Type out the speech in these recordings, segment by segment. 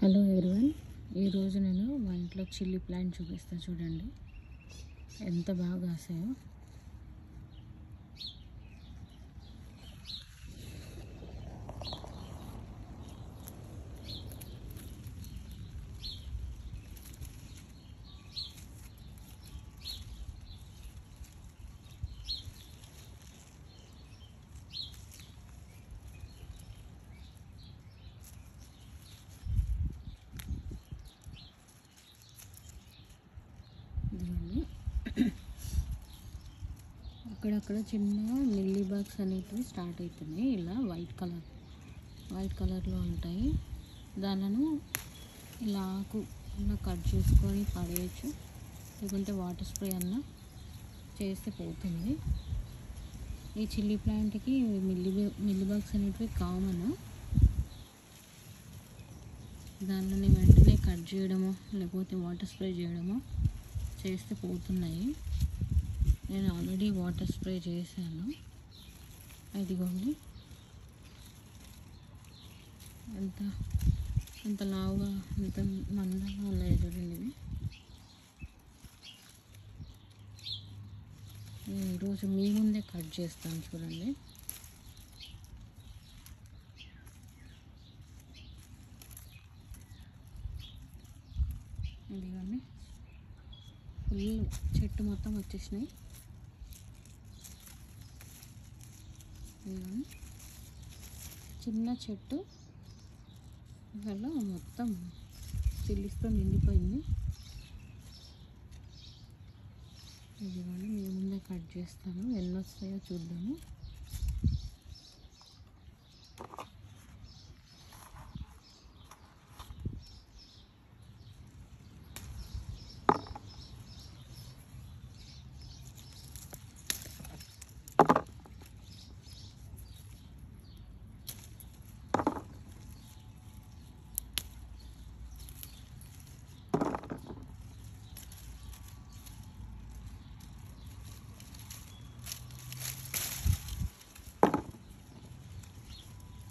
Hello everyone, ఈరోజు నేను మా ఇంట్లో చిల్లీ ప్లాంట్ చూపిస్తాను. చూడండి ఎంత బాగా కాసాయో. అక్కడక్కడ చిన్న మిల్లీ బగ్స్ అనేటివి స్టార్ట్ అవుతున్నాయి. ఇలా వైట్ కలర్లో ఉంటాయి. దానిను ఇలా ఆకు ఇలా కట్ చేసుకొని పడేయచ్చు, లేకుంటే వాటర్ స్ప్రే అన్న చేస్తే పోతుంది. ఈ చిల్లీ ప్లాంట్కి మిల్లీ బగ్స్ అనేటివి కామన్. దానిని వెంటనే కట్ చేయడమో లేకపోతే వాటర్ స్ప్రే చేయడమో చేస్తే పోతున్నాయి. నేను ఆల్రెడీ వాటర్ స్ప్రే చేశాను. అదిగోండి ఎంత లావుగా ఎంత మందంగా ఉన్నాయి చూడండి. నేను ఈరోజు మీ ముందే కట్ చేస్తాను చూడండి. ఇదిగోండి ఫుల్ చెట్టు మొత్తం వచ్చేసినాయి. చిన్న చెట్టు వల్ల మొత్తం చిల్లీస్తో నిండిపోయింది. ఇదిగోండి మీ ముందే కట్ చేస్తాను, ఎన్ని వస్తాయో చూద్దాము.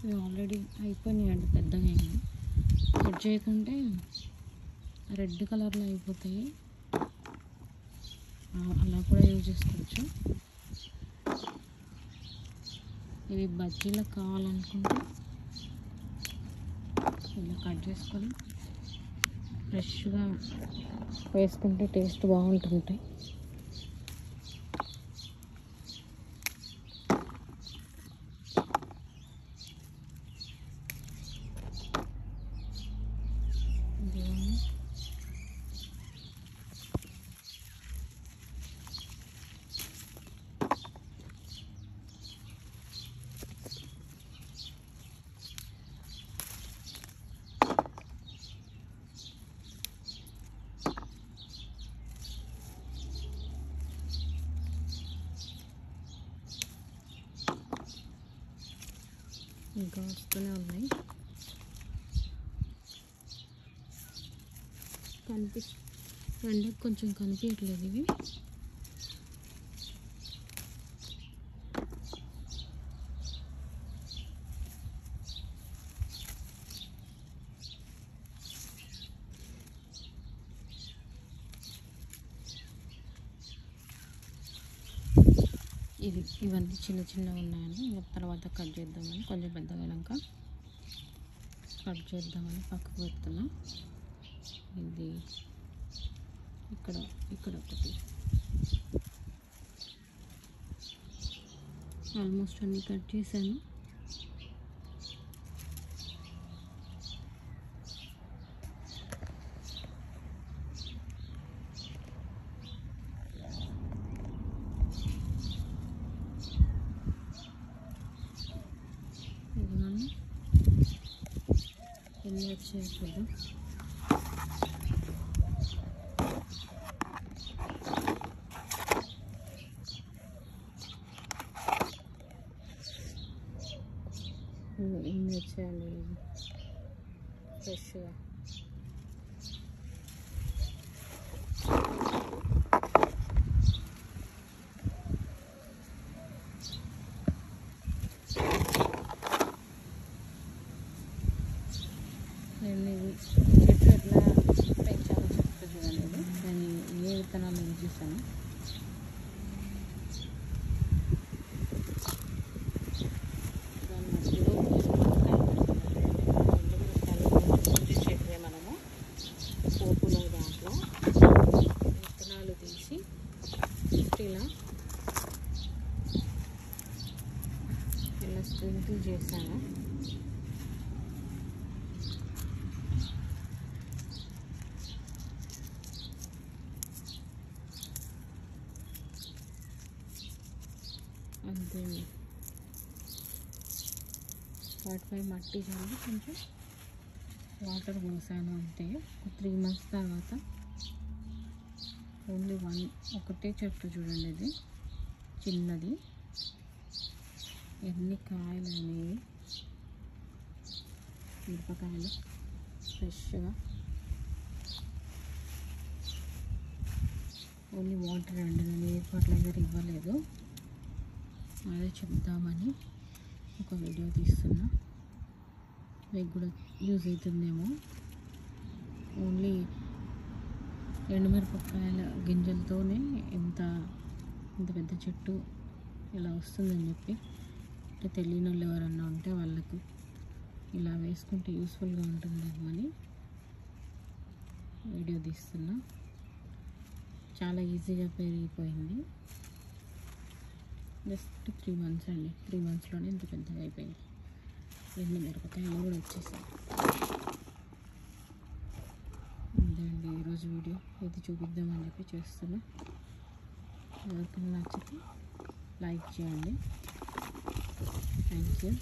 ఇవి ఆల్రెడీ అయిపోయినాయి అండి, పెద్దగా అయింది. కట్ చేయకుంటే రెడ్ కలర్లో అయిపోతాయి. అలా కూడా యూజ్ చేసుకోవచ్చు. ఇవి బజ్జీలకు కావాలనుకుంటే ఇలా కట్ చేసుకొని ఫ్రెష్గా వేసుకుంటే టేస్ట్ బాగుంటుంటాయి. ఇంకా వస్తూనే ఉన్నాయి. ఎండకు కొంచెం కనిపించట్లేదు ఇవి. ఇవన్నీ చిన్న చిన్నగా ఉన్నాయని తర్వాత కట్ చేద్దామని, కొంచెం పెద్దగా అయినాక కట్ చేద్దామని పక్కకు పెడుతున్నా. ఇది ఇక్కడ ఒకటి, ఆల్మోస్ట్ అన్నీ కట్ చేశాను. ఎన్ని వచ్చేయట్లేదు. ఎన్ని వచ్చాయండి ఫ్రెష్గా. నేను ఇది చెట్టు ఎట్లా పెంచాలో చెప్తుంది చూడండి. దాన్ని ఏ విత్తనాలు యూజ్ చేశాను. చెట్టు మనము పోపులో దాంట్లో విత్తనాలు తీసి ఇలా స్ప్రింకిల్ చేశాను. అంతే వాటిపై మట్టి చల్లి కొంచెం వాటర్ పోసాను. అంతే 3 months తర్వాత ఓన్లీ ఒకటే చెట్టు చూడండి, ఇది చిన్నది. ఎన్ని కాయలు అనేవి, మిరపకాయలు ఫ్రెష్గా. ఓన్లీ వాటర్ అండి, నేను ఏ ఫర్టిలైజర్ ఇవ్వలేదు. అదే చెప్దామని ఒక వీడియో తీస్తున్నా, మీకు కూడా యూజ్ అవుతుందేమో. ఓన్లీ ఎండుమిరపకాయల గింజలతోనే ఇంత పెద్ద చెట్టు ఇలా వస్తుందని చెప్పి, అంటే తెలియని వాళ్ళు ఎవరన్నా ఉంటే వాళ్ళకు ఇలా వేసుకుంటే యూస్ఫుల్గా ఉంటుందేమో అని వీడియో తీస్తున్నా. చాలా ఈజీగా పెరిగిపోయింది. జస్ట్ 3 months అండి. 3 monthsలోనే ఇంత పెద్దగా అయిపోయింది. ఎన్ని మిరపకాయలు కూడా వచ్చేసాయి. అంతే అండి ఈరోజు వీడియో. ఇది చూపిద్దామని చెప్పి చేస్తున్నా. ఎవరికైనా నచ్చితే లైక్ చేయండి. Thank you.